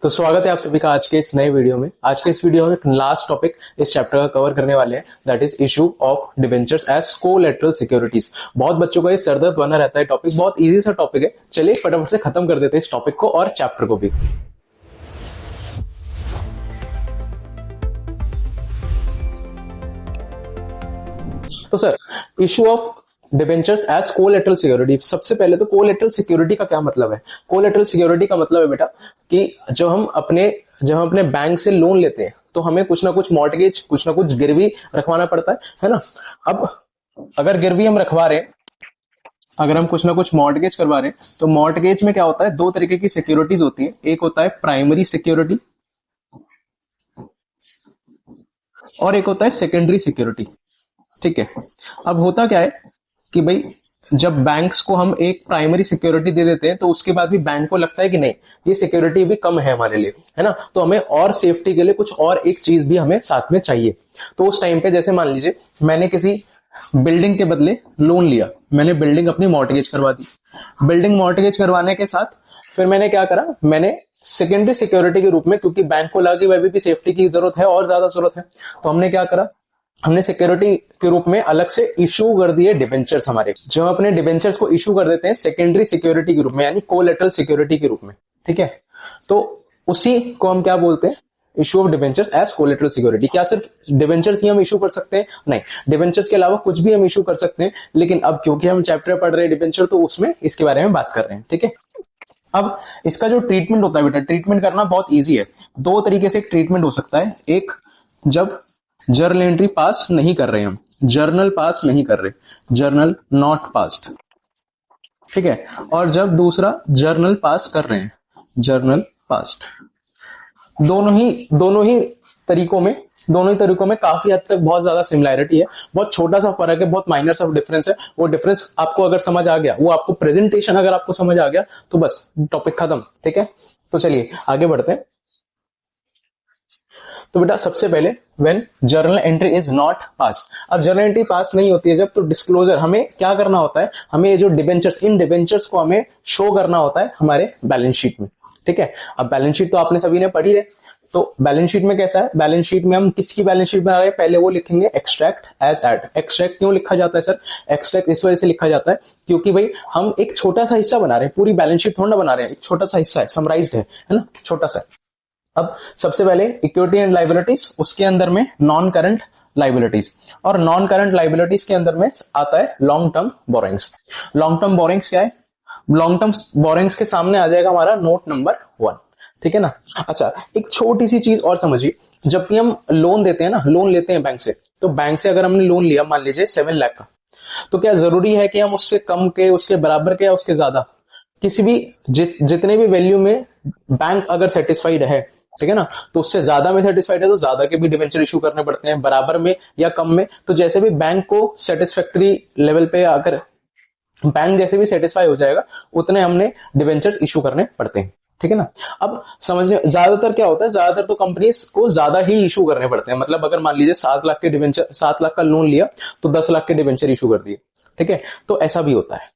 तो स्वागत है आप सभी का आज के इस नए वीडियो में। आज के इस वीडियो में लास्ट टॉपिक इस चैप्टर का कवर करने वाले हैं, that is issue of debentures as collateral securities. बहुत बच्चों का ये सरदर्द बना रहता है टॉपिक, बहुत इजी सा टॉपिक है। चलिए फटाफट से खत्म कर देते हैं इस टॉपिक को और चैप्टर को भी। तो sir, issue of debentures as collateral security. सबसे पहले तो कोलैटरल सिक्योरिटी का क्या मतलब है? कोलैटरल सिक्योरिटी का मतलब है बेटा कि जब हम अपने बैंक से लोन लेते हैं तो हमें कुछ ना कुछ मॉर्टगेज, कुछ ना कुछ गिरवी रखवाना पड़ता है ना। अब अगर गिरवी हम रखवा रहे हैं, अगर हम कुछ ना कुछ मॉर्टगेज करवा रहे हैं तो मॉर्टगेज में क्या होता है, दो तरीके की सिक्योरिटीज होती है। एक होता है प्राइमरी सिक्योरिटी और एक होता है सेकेंडरी सिक्योरिटी। ठीक है, अब होता क्या है कि भाई जब बैंक्स को हम एक प्राइमरी सिक्योरिटी दे देते हैं तो उसके बाद भी बैंक को लगता है कि नहीं, ये सिक्योरिटी भी कम है हमारे लिए, है ना, तो हमें और सेफ्टी के लिए कुछ और एक चीज भी हमें साथ में चाहिए। तो उस टाइम पे जैसे मान लीजिए मैंने किसी बिल्डिंग के बदले लोन लिया, मैंने बिल्डिंग अपनी मॉर्टगेज करवा दी। बिल्डिंग मॉर्टगेज करवाने के साथ फिर मैंने क्या करा, मैंने सेकेंडरी सिक्योरिटी के रूप में, क्योंकि बैंक को लगा कि वह भी सेफ्टी की जरूरत है और ज्यादा जरूरत है, तो हमने क्या करा, हमने सिक्योरिटी के रूप में अलग से इशू कर दिए डिबेंचर्स। हमारे जब हम अपने डिबेंचर्स को इशू कर देते हैं सेकेंडरी सिक्योरिटी के रूप में, यानी कोलैटरल सिक्योरिटी के रूप में, ठीक है, तो उसी को हम क्या बोलते हैं, issue of debentures as collateral security. क्या सिर्फ डिबेंचर्स ही हम इशू कर सकते हैं? नहीं, डिबेंचर्स के अलावा कुछ भी हम इशू कर सकते हैं, लेकिन अब क्योंकि हम चैप्टर पढ़ रहे हैं डिबेंचर, तो उसमें इसके बारे में बात कर रहे हैं। ठीक है, अब इसका जो ट्रीटमेंट होता है बेटा, ट्रीटमेंट करना बहुत ईजी है। दो तरीके से ट्रीटमेंट हो सकता है। एक, जब जर्नल एंट्री पास नहीं कर रहे, हम जर्नल पास नहीं कर रहे, जर्नल नॉट पास्ड, ठीक है, और जब दूसरा जर्नल पास कर रहे हैं, जर्नल पास्ड। दोनों ही तरीकों में काफी हद तक बहुत ज्यादा सिमिलैरिटी है, बहुत छोटा सा फर्क है, बहुत माइनर सा डिफरेंस है। वो डिफरेंस आपको अगर समझ आ गया, वो आपको प्रेजेंटेशन अगर आपको समझ आ गया तो बस टॉपिक खत्म। ठीक है, तो चलिए आगे बढ़ते हैं। तो बेटा सबसे पहले when journal entry is not pass, अब जर्नल एंट्री पास नहीं होती है जब, तो डिस्क्लोजर हमें क्या करना होता है, हमें ये जो डिबेंचर्स, इन डिबेंचर्स को हमें शो करना होता है हमारे बैलेंस शीट में। ठीक है, अब बैलेंस शीट तो आपने सभी ने पढ़ी है, तो बैलेंस शीट में कैसा है, बैलेंस शीट में हम किसकी बैलेंस शीट बना रहे हैं, पहले वो लिखेंगे एक्सट्रैक्ट एज एड। एक्सट्रैक्ट क्यों लिखा जाता है सर? एक्सट्रैक्ट इस वजह से लिखा जाता है क्योंकि भाई हम एक छोटा सा हिस्सा बना रहे हैं, पूरी बैलेंस शीट थोड़ा ना बना रहे हैं, एक छोटा सा हिस्सा है, समराइज्ड है ना, छोटा सा। अब सबसे पहले इक्विटी एंड लायबिलिटीज, उसके अंदर में नॉन करंट लायबिलिटीज, और नॉन करंट लायबिलिटीज के अंदर में आता है long term borrowings. Long term borrowings क्या है? लॉन्ग टर्म बोरिंग्स के सामने आ जाएगा हमारा नोट नंबर 1। ठीक है ना। अच्छा, एक छोटी सी चीज और समझिए, जब भी हम लोन देते हैं ना, लोन लेते हैं बैंक से, तो बैंक से अगर हमने लोन लिया मान लीजिए 7 लाख का, तो क्या जरूरी है कि हम उससे कम के, उसके बराबर के या उसके ज्यादा, किसी भी जितने भी वैल्यू में बैंक अगर सेटिस्फाइड है, ठीक है ना, तो उससे ज्यादा में सेटिस्फाइड है तो ज्यादा के भी डिबेंचर इशू करने पड़ते हैं, बराबर में या कम में, तो जैसे भी बैंक को सेटिस्फैक्टरी लेवल पे आकर बैंक जैसे भी सेटिस्फाई हो जाएगा उतने हमने डिबेंचर्स इशू करने पड़ते हैं। ठीक है ना। अब समझने, ज्यादातर क्या होता है, ज्यादातर तो कंपनीज को ज्यादा ही इशू करने पड़ते हैं। मतलब अगर मान लीजिए 7 लाख के डिबेंचर, 7 लाख का लोन लिया तो 10 लाख के डिबेंचर इशू कर दिए। ठीक है, तो ऐसा भी होता है।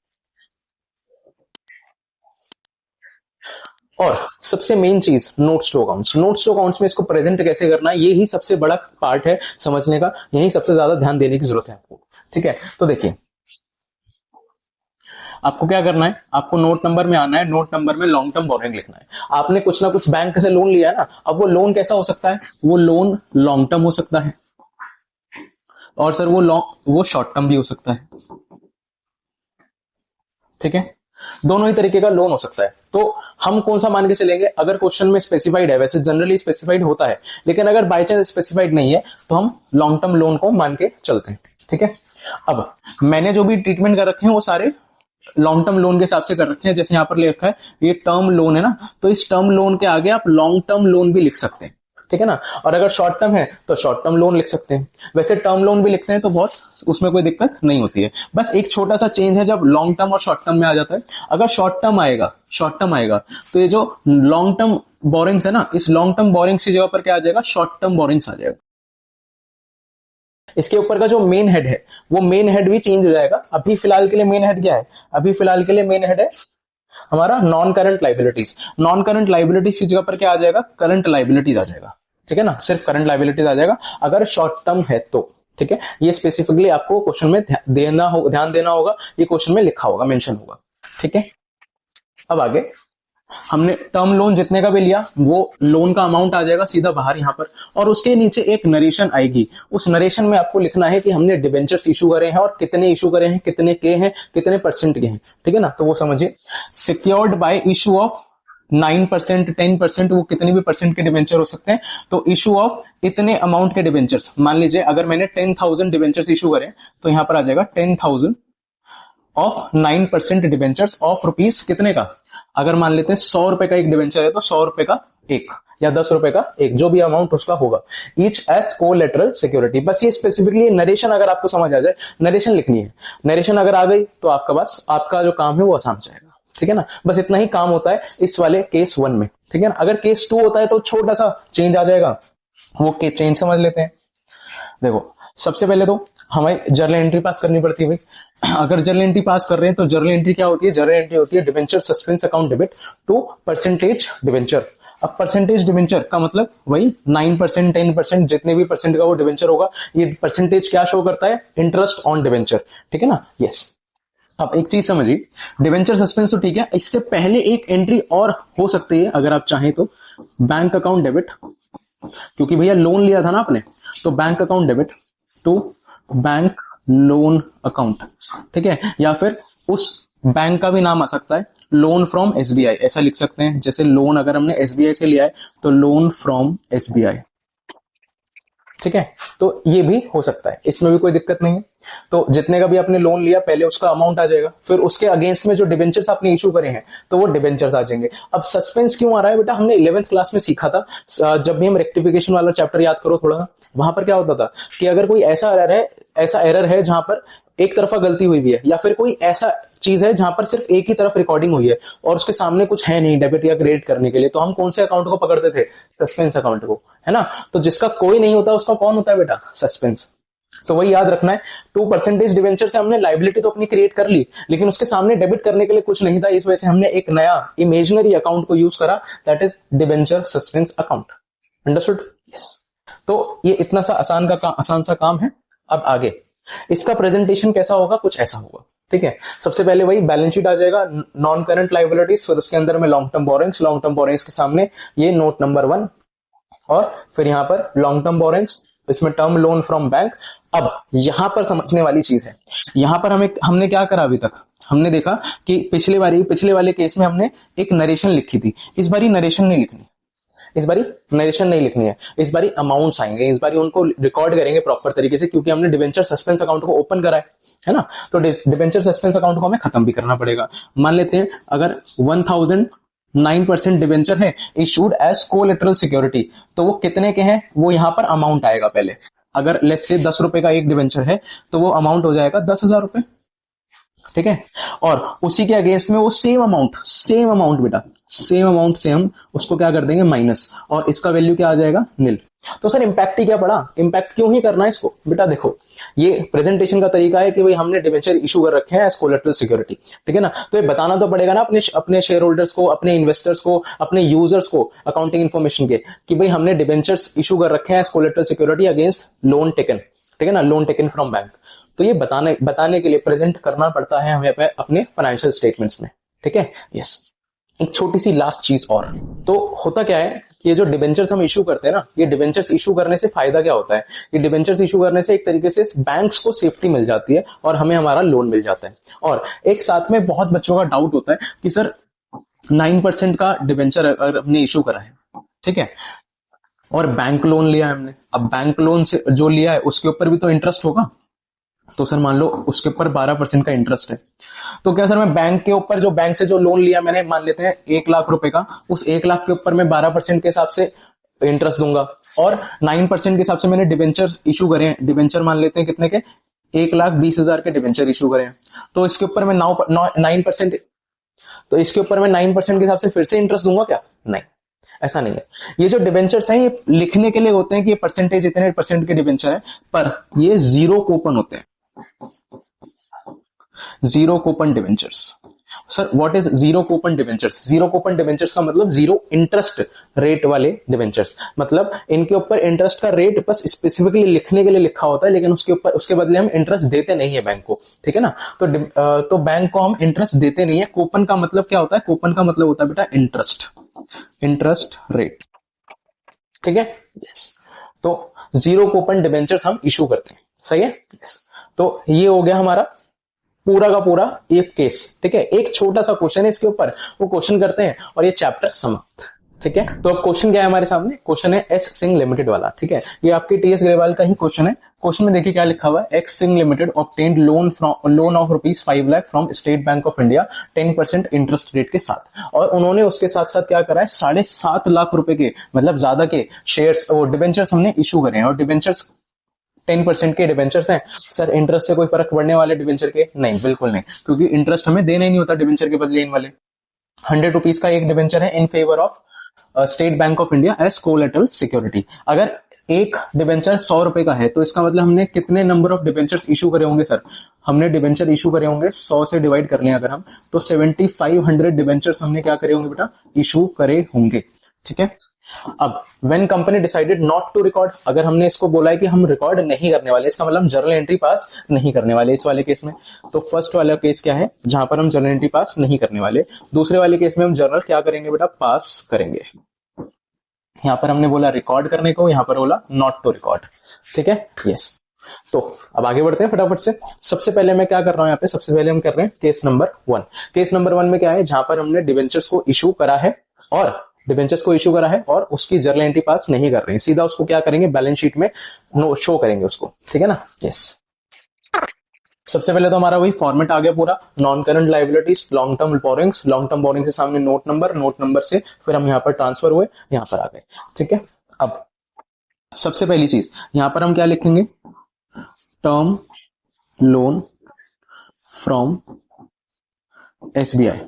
और सबसे मेन चीज notes to accounts. Notes to accounts में इसको प्रेजेंट कैसे करना है, ये ही सबसे बड़ा पार्ट है समझने का, यही सबसे ज्यादा ध्यान देने की जरूरत है आपको। ठीक है, तो देखिए आपको क्या करना है, आपको नोट नंबर में आना है, नोट नंबर में लॉन्ग टर्म बोरिंग लिखना है। आपने कुछ ना कुछ बैंक से लोन लिया है ना, अब वो लोन कैसा हो सकता है, वो लोन लॉन्ग टर्म हो सकता है, और सर वो शॉर्ट टर्म भी हो सकता है। ठीक है, दोनों ही तरीके का लोन हो सकता है। तो हम कौन सा मान के चलेंगे, अगर क्वेश्चन में स्पेसिफाइड है, वैसे जनरली स्पेसिफाइड होता है, लेकिन अगर बाय चांस स्पेसिफाइड नहीं है तो हम लॉन्ग टर्म लोन को मान के चलते हैं। ठीक है, अब मैंने जो भी ट्रीटमेंट कर रखे हैं वो सारे लॉन्ग टर्म लोन के हिसाब से कर रखे हैं। जैसे यहां पर ले रखा है ये टर्म लोन है ना, तो इस टर्म लोन के आगे आप लॉन्ग टर्म लोन भी लिख सकते हैं। ठीक है ना, और अगर शॉर्ट टर्म है तो शॉर्ट टर्म लोन लिख सकते हैं। वैसे टर्म लोन भी लिखते हैं तो बहुत, उसमें कोई दिक्कत नहीं होती है। बस एक छोटा सा चेंज है जब लॉन्ग टर्म और शॉर्ट टर्म में आ जाता है। अगर शॉर्ट टर्म आएगा तो ये जो लॉन्ग टर्म बोरिंग्स है ना, इस लॉन्ग टर्म बोरिंग्स की जगह पर क्या आ जाएगा, शॉर्ट टर्म बोरिंग्स आ जाएगा। इसके ऊपर का जो मेन हेड है वो मेन हेड भी चेंज हो जाएगा। अभी फिलहाल के लिए मेन हेड क्या है, अभी फिलहाल के लिए मेन हेड है हमारा non current liabilities. Non current liabilities की जगह पर क्या आ जाएगा, करंट लाइबिलिटीज आ जाएगा, ठीक है ना, सिर्फ करंट लाइबिलिटीज आ जाएगा अगर शॉर्ट टर्म है तो, ठीक है। ये स्पेसिफिकली आपको क्वेश्चन में ध्यान देना होगा, ये क्वेश्चन में लिखा होगा, मेंशन होगा, ठीक है। अब आगे हमने टर्म लोन जितने का भी लिया वो लोन का अमाउंट आ जाएगा सीधा बाहर यहां पर, और उसके नीचे एक नरेशन आएगी। उस नरेशन में आपको लिखना है कि हमने डिबेंचर्स इशू करे हैं और कितने इशू करे हैं, कितने के हैं, कितने परसेंट के हैं, ठीक है ना। तो वो समझिए, सिक्योर्ड बाय इशू ऑफ 9%, 10%, वो कितने भी परसेंट के डिबेंचर हो सकते हैं। तो इशू ऑफ इतने अमाउंट के डिबेंचर्स, मान लीजिए अगर मैंने 10,000 डिबेंचर्स इशू करे तो यहां पर आ जाएगा 10,000 ऑफ 9% डिबेंचर्स ऑफ रुपीस कितने का, अगर मान लेते हैं 100 रुपए का एक डिबेंचर है तो 100 रुपए का एक, या 10 रुपए का एक, जो भी अमाउंट उसका होगा, ईच एज कोलेटरल सिक्योरिटी। बस ये स्पेसिफिकली नरेशन अगर आपको समझ आ जाए, नरेशन लिखनी है, नरेशन अगर आ गई तो आपका बस आपका जो काम है वो आसान हो जाएगा, ठीक है ना। बस इतना ही काम होता है इस वाले केस 1 में, ठीक है ना। अगर केस 2 होता है तो छोटा सा चेंज आ जाएगा, वो के चेंज समझ लेते हैं। देखो सबसे पहले तो हमें जर्नल एंट्री पास करनी पड़ती है भाई। अगर जर्नल एंट्री पास कर रहे हैं तो जर्नल एंट्री क्या होती है, जर्नल एंट्री होती है debenture suspense account debit to percentage debenture. अब परसेंटेज डिबेंचर का मतलब वही 9%, 10%, जितने भी परसेंट का वो डिबेंचर होगा, ये परसेंटेज क्या शो करता है, इंटरेस्ट ऑन डिबेंचर, ठीक है ना। यस, अब एक चीज समझिए, डिबेंचर सस्पेंस तो ठीक है, इससे पहले एक एंट्री और हो सकती है अगर आप चाहें तो, बैंक अकाउंट डेबिट, क्योंकि भैया लोन लिया था ना आपने, तो bank account debit to bank loan account, ठीक है। या फिर उस बैंक का भी नाम आ सकता है, लोन फ्रॉम एसबीआई, ऐसा लिख सकते हैं। जैसे लोन अगर हमने एसबीआई से लिया है तो लोन फ्रॉम एसबीआई, ठीक है। तो ये भी हो सकता है, इसमें भी कोई दिक्कत नहीं है। तो जितने का भी आपने लोन लिया पहले उसका अमाउंट आ जाएगा, फिर उसके अगेंस्ट में जो डिबेंचर्स आपने इशू करे हैं तो वो डिबेंचर्स आ जाएंगे। अब सस्पेंस क्यों आ रहा है बेटा, हमने 11th क्लास में सीखा था, जब भी हम रेक्टिफिकेशन वाला चैप्टर याद करो थोड़ा, वहां पर क्या होता था कि अगर कोई ऐसा एरर है जहां पर एक तरफा गलती हुई भी है, या फिर कोई ऐसा चीज है जहां पर सिर्फ एक ही तरफ रिकॉर्डिंग हुई है और उसके सामने कुछ है नहीं डेबिट या क्रेडिट करने के लिए, तो हम कौन से अकाउंट को पकड़ते थे, सस्पेंस अकाउंट को, है ना। तो जिसका कोई नहीं होता उसका कौन होता है बेटा, सस्पेंस। तो वही याद रखना है, 2% डिवेंचर से हमने लाइबिलिटी तो अपनी क्रिएट कर ली, लेकिन उसके सामने डेबिट करने के लिए कुछ नहीं था, इस वजह से हमने एक नया इमेजिनरी अकाउंट को यूज करा, that is debenture suspense account. Understood? Yes. तो ये इतना सा आसान सा काम है। अब आगे इसका प्रेजेंटेशन कैसा होगा, कुछ ऐसा होगा, ठीक है। सबसे पहले वही बैलेंस शीट आ जाएगा, नॉन करंट लाइबिलिटीज, फिर उसके अंदर में long term borrowings, long term borrowings के सामने ये नोट नंबर 1, और फिर यहां पर लॉन्ग टर्म बोरिंग्स, इसमें टर्म लोन फ्रॉम बैंक। अब यहां पर समझने वाली चीज है, यहां पर हमने क्या करा अभी तक, हमने देखा कि पिछले वाले केस में हमने एक नरेशन लिखी थी, इस बारी नरेशन नहीं लिखनी, इस बारी नरेशन नहीं लिखनी है, इस बारी अमाउंट्स आएंगे, इस बारी उनको रिकॉर्ड करेंगे प्रॉपर तरीके से, क्योंकि हमने डिवेंचर सस्पेंस अकाउंट को ओपन करा है ना। तो डिवेंचर सस्पेंस अकाउंट को हमें खत्म भी करना पड़ेगा। मान लेते हैं अगर 1009% डिवेंचर है इशूड एज कोलेटरल सिक्योरिटी, तो वो कितने के हैं, वो यहां पर अमाउंट आएगा पहले। अगर लेट्स से 10 रुपए का एक डिवेंचर है तो वो अमाउंट हो जाएगा 10,000 रुपए, ठीक है। और उसी के अगेंस्ट में वो सेम अमाउंट बेटा, सेम अमाउंट से हम उसको क्या कर देंगे, माइनस, और इसका वैल्यू क्या आ जाएगा, निल। तो सर इंपैक्ट ही क्या पड़ा, इंपैक्ट क्यों ही करना है इसको, बेटा देखो ये प्रेजेंटेशन का तरीका है कि भाई हमने डिवेंचर इशू कर रखे हैं एज कोलेटरल सिक्योरिटी, ठीक है ना। तो ये बताना तो पड़ेगा ना अपने शेयर होल्डर्स को, अपने इन्वेस्टर्स को, अपने यूजर्स को अकाउंटिंग इन्फॉर्मेशन के, कि भाई हमने डिवेंचर्स इशू कर रखे हैं as collateral security against loan taken, ठीक है ना, लोन टेकन फ्रॉम बैंक। तो ये बताने के लिए प्रेजेंट करना पड़ता है हमें अपने फाइनेंशियल स्टेटमेंट्स में, ठीक है। यस, एक छोटी सी लास्ट चीज और, तो होता क्या है कि ये जो डिबेंचर्स हम इशू करते हैं ना, ये डिबेंचर्स इशू करने से फायदा क्या होता है, ये डिबेंचर्स इशू करने से एक तरीके से बैंक्स को सेफ्टी मिल जाती है और हमें हमारा लोन मिल जाता है। और एक साथ में बहुत बच्चों का डाउट होता है कि सर 9% का डिबेंचर अगर हमने इशू करा है, ठीक है, और बैंक लोन लिया है हमने, अब बैंक लोन से जो लिया है उसके ऊपर भी तो इंटरेस्ट होगा, तो सर मान लो उसके ऊपर 12% का इंटरेस्ट है, तो क्या सर मैं बैंक के ऊपर जो बैंक से जो लोन लिया मैंने, मान लेते हैं 1 लाख रुपए का, उस 1 लाख के ऊपर मैं 12% के हिसाब से इंटरेस्ट दूंगा, और 9% के हिसाब से मैंने डिबेंचर इशू करे हैं, डिबेंचर मान लेते हैं कितने के, 1,20,000 के डिबेंचर इशू करे हैं, तो इसके ऊपर मैं 9%, तो इसके ऊपर मैं 9% के हिसाब से फिर से इंटरेस्ट दूंगा क्या, नहीं, ऐसा नहीं है। ये जो डिबेंचर्स हैं ये लिखने के लिए होते हैं कि ये परसेंटेज इतने परसेंट के डिबेंचर है, पर ये जीरो कूपन होते हैं, zero coupon debentures, sir what is zero coupon debentures? Zero coupon debentures का मतलब जीरो इंटरेस्ट रेट वाले डिवेंचर्स, मतलब इनके ऊपर इंटरेस्ट का रेट बस स्पेसिफिकली लिखने के लिए लिखा होता है, लेकिन उसके ऊपर उसके बदले हम इंटरेस्ट देते नहीं है बैंक को, ठीक है ना। तो बैंक को हम इंटरेस्ट देते नहीं है। कूपन का मतलब क्या होता है? कूपन का मतलब होता है बेटा इंटरेस्ट रेट, ठीक है। यस, तो जीरो कूपन डिवेंचर्स हम इशू करते हैं, सही है। यस, तो ये हो गया हमारा पूरा का पूरा एक केस, ठीक है। एक छोटा सा क्वेश्चन है इसके ऊपर, वो क्वेश्चन करते हैं और ये चैप्टर समाप्त, ठीक है। तो अब क्वेश्चन क्या है हमारे सामने? क्वेश्चन है एस सिंह लिमिटेड वाला, ठीक है। ये आपके टीएस ग्रेवाल का ही क्वेश्चन है। क्वेश्चन में देखिए क्या लिखा हुआ है, x Singh limited obtained loan of ₹5 lakh from state Bank of India 10% interest rate के साथ, और उन्होंने उसके साथ साथ क्या करा है, 7.5 लाख रुपए के, मतलब ज्यादा के शेयर्स और डिवेंचर्स हमने इशू करे हैं, और डिवेंचर्स 10% के डिवेंचर्स हैं। सर इंटरेस्ट से कोई फर्क पड़ने वाले डिवेंचर के? नहीं, बिल्कुल नहीं, क्योंकि इंटरेस्ट हमें देना ही नहीं होता डिवेंचर के बदले इन वाले। 100 रुपीज का एक डिवेंचर है in favour of State Bank of India as collateral security. अगर एक डिवेंचर 100 रुपए का है तो इसका मतलब हमने कितने नंबर ऑफ डिवेंचर्स इशू करे होंगे? सर हमने डिवेंचर इशू करे होंगे 100 से डिवाइड कर लें अगर हम, तो 7500 डिवेंचर्स हमने क्या करे होंगे बेटा? इशू करे होंगे, ठीक है। अब when company decided not to record, अगर हमने इसको बोला है कि हम रिकॉर्ड नहीं करने वाले, इसका मतलब हम जर्नल एंट्री पास नहीं करने वाले इस वाले केस में। तो फर्स्ट वाला केस क्या है जहां पर हम जर्नल एंट्री पास नहीं करने वाले, दूसरे वाले केस में हम जर्नल क्या करेंगे बेटा? पास करेंगे। यहां पर हमने बोला रिकॉर्ड करने को, यहां पर बोला नॉट टू रिकॉर्ड, ठीक है। यस, तो अब आगे बढ़ते हैं फटाफट से। सबसे पहले मैं क्या कर रहा हूं यहाँ पे, सबसे पहले हम कर रहे हैं केस नंबर 1। केस नंबर 1 में क्या है, जहां पर हमने डिवेंचर्स को इशू करा है और डिवेंचर्स को इशू करा है और उसकी जर्नल एंट्री पास नहीं कर रहे हैं, सीधा उसको क्या करेंगे? बैलेंस शीट में शो करेंगे उसको, ठीक है ना। यस, सबसे पहले तो हमारा वही फॉर्मेट आ गया पूरा, non current liabilities, long term borrowings, long term borrowing से सामने नोट नंबर से फिर हम यहाँ पर ट्रांसफर हुए, यहाँ पर आ गए, ठीक है। अब सबसे पहली चीज यहां पर हम क्या लिखेंगे? Term loan from SBI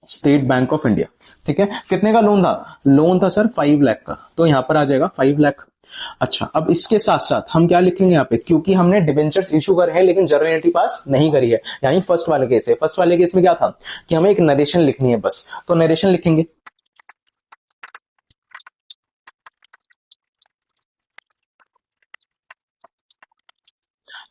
state Bank of India, ठीक है। कितने का लोन था? लोन था सर 5 लाख का, तो यहां पर आ जाएगा 5 लाख। अच्छा, अब इसके साथ साथ हम क्या लिखेंगे यहाँ पे, क्योंकि हमने डिवेंचर्स इशू करे हैं लेकिन जर्नल एंट्री पास नहीं करी है, यानी फर्स्ट वाले केस है। फर्स्ट वाले केस में क्या था कि हमें एक नरेशन लिखनी है बस, तो नरेशन लिखेंगे।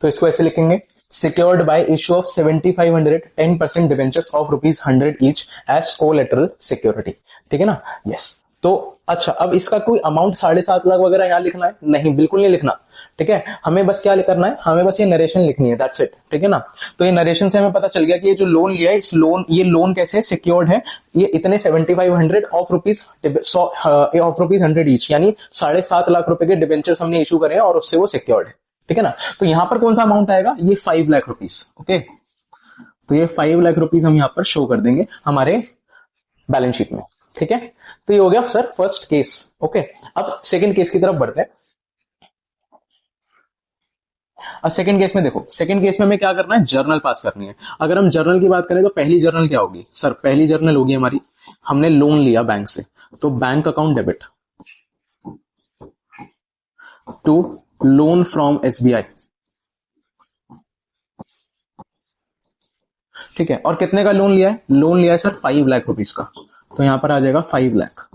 तो इसको ऐसे लिखेंगे, secured by issue of 7500 10% debentures of ₹100 each as collateral security, ठीक है ना। यस, तो अच्छा, अब इसका कोई अमाउंट 7.5 लाख वगैरह यहां लिखना है? नहीं, बिल्कुल नहीं लिखना, ठीक है। हमें बस क्या करना है, हमें बस ये नरेशन लिखनी है, दैट्स इट, ठीक है ना। तो ये नरेशन से हमें पता चल गया कि ये जो लोन लिया है, इस लोन, ये लोन कैसे सिक्योर्ड है, ये इतने 7500 ऑफ रुपीज 100 ईच, यानी 7.5 लाख रुपए के डिवेंचर्स हमने इशू करे हैं और उससे वो सिक्योर्ड है, ठीक है ना। तो यहां पर कौन सा अमाउंट आएगा? ये 5 लाख रुपीज, ओके। तो ये 5 लाख रुपीज हम यहां पर शो कर देंगे हमारे बैलेंस शीट में, ठीक है। तो ये हो गया सर फर्स्ट केस, ओके। अब सेकंड केस की तरफ बढ़ते हैं। अब सेकंड केस में देखो, सेकंड केस में हमें क्या करना है? जर्नल पास करनी है। अगर हम जर्नल की बात करें तो पहली जर्नल क्या होगी सर? पहली जर्नल होगी हमारी, हमने लोन लिया बैंक से, तो bank account debit to loan from SBI, ठीक है। और कितने का लोन लिया है? लोन लिया है सर 5 लाख रुपीज का, तो यहां पर आ जाएगा 5 लाख।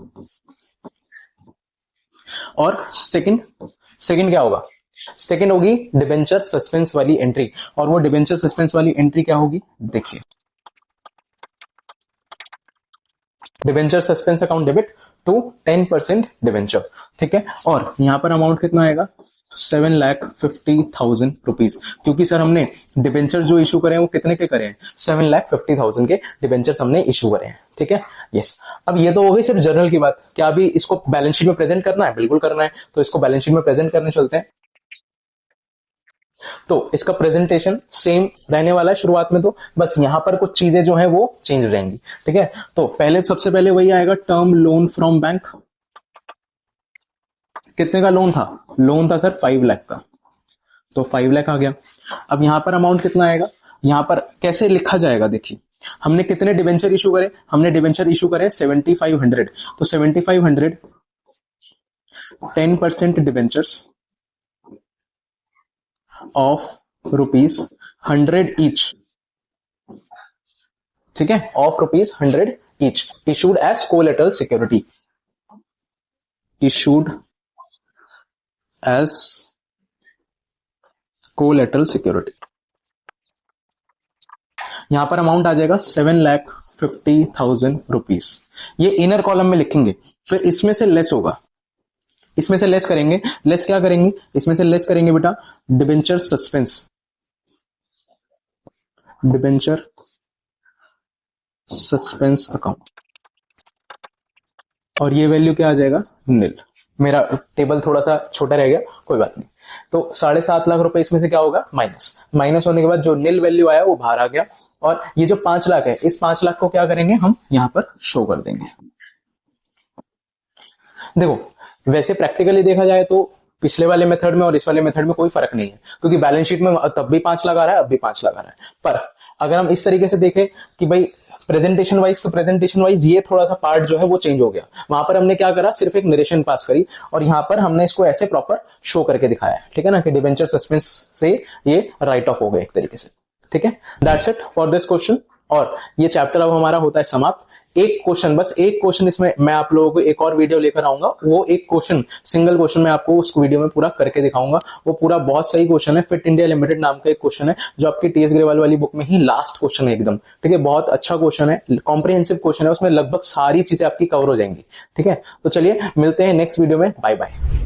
और सेकंड क्या होगा? सेकंड होगी डिबेंचर सस्पेंस वाली एंट्री, और वो डिबेंचर सस्पेंस वाली एंट्री क्या होगी? देखिए, debenture suspense account debit to 10% debenture, ठीक है। और यहां पर अमाउंट कितना आएगा? 7,50,000 रुपीज, क्योंकि सर हमने डिबेंचर जो इशू करे हैं वो कितने के करे हैं? 7,50,000 के डिबेंचर्स हमने इशू करे हैं, ठीक है। यस, अब ये तो हो गई सिर्फ जर्नल की बात। क्या अभी इसको बैलेंस शीट में प्रेजेंट करना है? बिल्कुल करना है, तो इसको बैलेंस शीट में प्रेजेंट करने चलते हैं। तो इसका प्रेजेंटेशन सेम रहने वाला है शुरुआत में, तो बस यहां पर कुछ चीजें जो है वो चेंज हो जाएंगी, ठीक है। तो पहले सबसे पहले वही आएगा, टर्म लोन फ्रॉम बैंक। कितने का लोन था? लोन था सर 5 लाख का, तो 5 लाख आ गया। अब यहां पर अमाउंट कितना आएगा? यहां पर कैसे लिखा जाएगा? देखिए, हमने कितने डिबेंचर इशू करे? हमने डिबेंचर इशू करे 7500, तो 7500 10% डिबेंचर्स ऑफ ₹100 ईच, ठीक है, of ₹100 each, issued as collateral security, issued as collateral security. यहां पर अमाउंट आ जाएगा 7,50,000 रुपीज। ये इनर कॉलम में लिखेंगे, फिर इसमें से लेस होगा, इसमें से लेस करेंगे। लेस क्या करेंगे, इसमें से लेस करेंगे बेटा debenture suspense, debenture suspense account, और ये वैल्यू क्या आ जाएगा, निल। मेरा टेबल थोड़ा सा छोटा रह गया, कोई बात नहीं। तो 7.5 लाख रुपए इसमें से क्या होगा, माइनस। माइनस होने के बाद जो निल वैल्यू आया वो बाहर आ गया, और ये जो 5 लाख है, इस 5 लाख को क्या करेंगे हम यहां पर शो कर देंगे। देखो वैसे प्रैक्टिकली देखा जाए तो पिछले वाले मेथड में और इस वाले मेथड में कोई फर्क नहीं है, क्योंकि बैलेंस शीट में तब भी 5 लाख आ रहा है, अब भी 5 लाख आ रहा है। पर अगर हम इस तरीके से देखें कि भाई प्रेजेंटेशन वाइज, तो प्रेजेंटेशन वाइज ये थोड़ा सा पार्ट जो है वो चेंज हो गया। वहां पर हमने क्या करा, सिर्फ एक नरेशन पास करी, और यहां पर हमने इसको ऐसे प्रॉपर शो करके दिखाया, ठीक है ना, कि डिबेंचर सस्पेंस से ये राइट ऑफ हो गए एक तरीके से। ठीक है, that's it for this question. और ये चैप्टर अब हमारा होता है समाप्त। एक क्वेश्चन, बस एक क्वेश्चन, इसमें मैं आप लोगों को एक और वीडियो लेकर आऊंगा, वो एक क्वेश्चन, सिंगल क्वेश्चन मैं आपको उस वीडियो में पूरा करके दिखाऊंगा। वो पूरा बहुत सही क्वेश्चन है, फिट इंडिया लिमिटेड नाम का एक क्वेश्चन है, जो आपकी टीएस ग्रेवाल वाली बुक में ही लास्ट क्वेश्चन है एकदम। ठीक है, बहुत अच्छा क्वेश्चन है, कॉम्प्रिहेंसिव क्वेश्चन है, उसमें लगभग सारी चीजें आपकी कवर हो जाएंगी। ठीक है, तो चलिए मिलते हैं नेक्स्ट वीडियो में, बाय बाय।